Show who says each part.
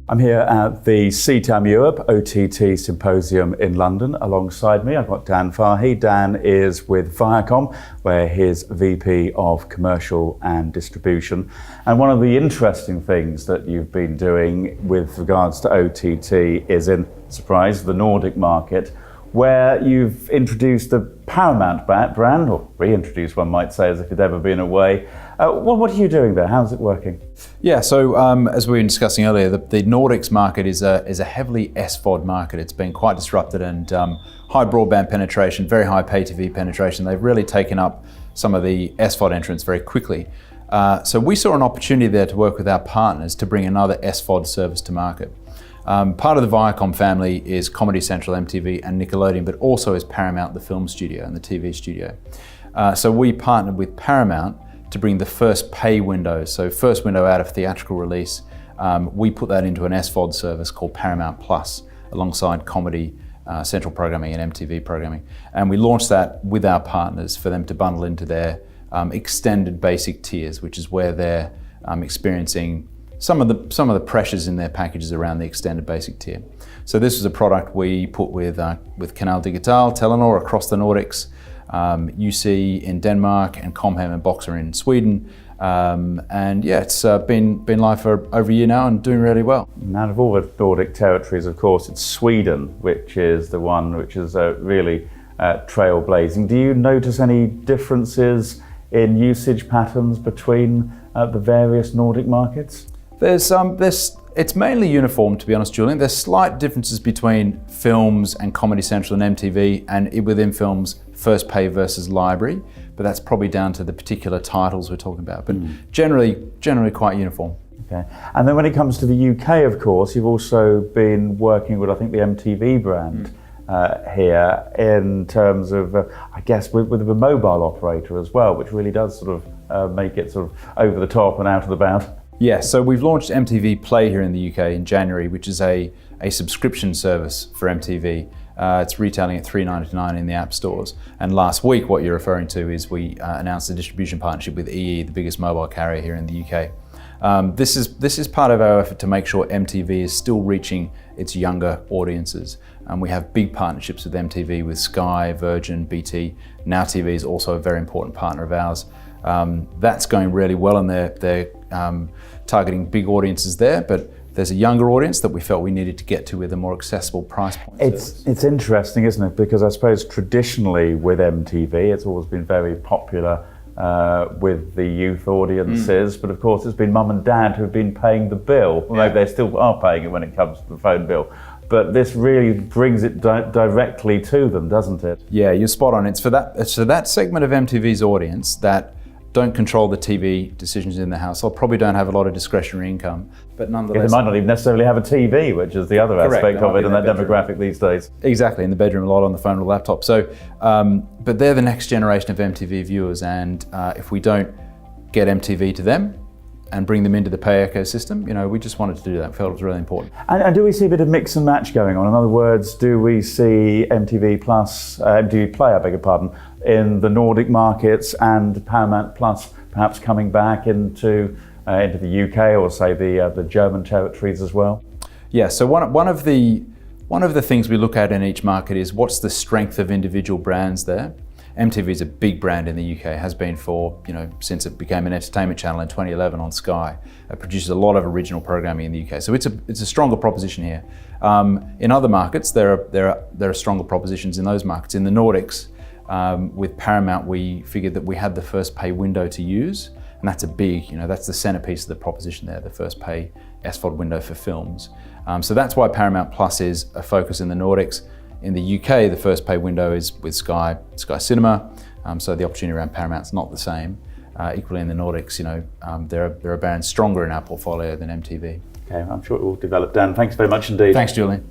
Speaker 1: I'm here at the CTAM Europe OTT Symposium in London. Alongside me, I've got Dan Fahy. Dan is with Viacom, where he's VP of Commercial and Distribution. And one of the interesting things that you've been doing with regards to OTT is in, surprise, the Nordic market, where you've introduced the Paramount brand, or reintroduced, one might say, as if it'd ever been away. What are you doing there? How's it working?
Speaker 2: Yeah, so as we were discussing earlier, the Nordics market is a heavily SVOD market. It's been quite disrupted, and high broadband penetration, very high pay TV penetration. They've really taken up some of the SVOD entrants very quickly. So we saw an opportunity there to work with our partners to bring another SVOD service to market. Part of the Viacom family is Comedy Central, MTV and Nickelodeon, but also is Paramount, the film studio and the TV studio. So we partnered with Paramount to bring the first pay window, so first window out of theatrical release. We put that into an SVOD service called Paramount Plus, alongside Comedy Central programming and MTV programming. And we launched that with our partners for them to bundle into their extended basic tiers, which is where they're experiencing some of the pressures in their packages around the extended basic tier. So this was a product we put with Canal Digital, Telenor across the Nordics, UC in Denmark, and Comhem and Boxer in Sweden. And yeah, it's been live for over a year now and doing really well.
Speaker 1: And out of all the Nordic territories, of course, it's Sweden, which is the one which is really trailblazing. Do you notice any differences in usage patterns between the various Nordic markets?
Speaker 2: It's mainly uniform, to be honest, Julian. There's slight differences between films and Comedy Central and MTV, and within films, first pay versus library, but that's probably down to the particular titles we're talking about. But generally quite uniform.
Speaker 1: Okay. And then when it comes to the UK, of course, you've also been working with, I think, the MTV brand here in terms of, I guess, with a mobile operator as well, which really does sort of make it sort of over the top and out and about.
Speaker 2: Yeah, so we've launched MTV Play here in the UK in January, which is a subscription service for MTV. It's retailing at $3.99 in the app stores. And last week, what you're referring to is we announced a distribution partnership with EE, the biggest mobile carrier here in the UK. This is part of our effort to make sure MTV is still reaching its younger audiences. And we have big partnerships with MTV, with Sky, Virgin, BT. Now TV is also a very important partner of ours. That's going really well, and they're targeting big audiences there, but there's a younger audience that we felt we needed to get to with a more accessible price point.
Speaker 1: It's interesting, isn't it? Because I suppose traditionally with MTV, it's always been very popular with the youth audiences, but of course it's been mum and dad who've been paying the bill, although they still are paying it when it comes to the phone bill. But this really brings it directly to them, doesn't it?
Speaker 2: Yeah, you're spot on. It's for that segment of MTV's audience that don't control the TV decisions in the household, probably don't have a lot of discretionary income, but nonetheless...
Speaker 1: They might not even necessarily have a TV, which is the other aspect of it, and that demographic these days.
Speaker 2: Exactly, in the bedroom, a lot on the phone or laptop. So, but they're the next generation of MTV viewers, and if we don't get MTV to them and bring them into the pay ecosystem, we just wanted to do that. We felt it was really important.
Speaker 1: And do we see a bit of mix and match going on? In other words, do we see MTV Play, I beg your pardon, in the Nordic markets, and Paramount Plus perhaps coming back into the UK or say the German territories as well?
Speaker 2: Yeah. So one of the things we look at in each market is what's the strength of individual brands there. MTV is a big brand in the UK, has been for, since it became an entertainment channel in 2011 on Sky. It produces a lot of original programming in the UK. So it's a stronger proposition here. In other markets, there are stronger propositions in those markets. In the Nordics, with Paramount, we figured that we had the first pay window to use, and that's that's the centerpiece of the proposition there, the first pay SVOD window for films. So that's why Paramount Plus is a focus in the Nordics. In the UK, the first pay window is with Sky Cinema, so the opportunity around Paramount's not the same. Equally in the Nordics, there are brands stronger in our portfolio than MTV.
Speaker 1: Okay, I'm sure it will develop. Dan, thanks very much indeed.
Speaker 2: Thanks, Julian.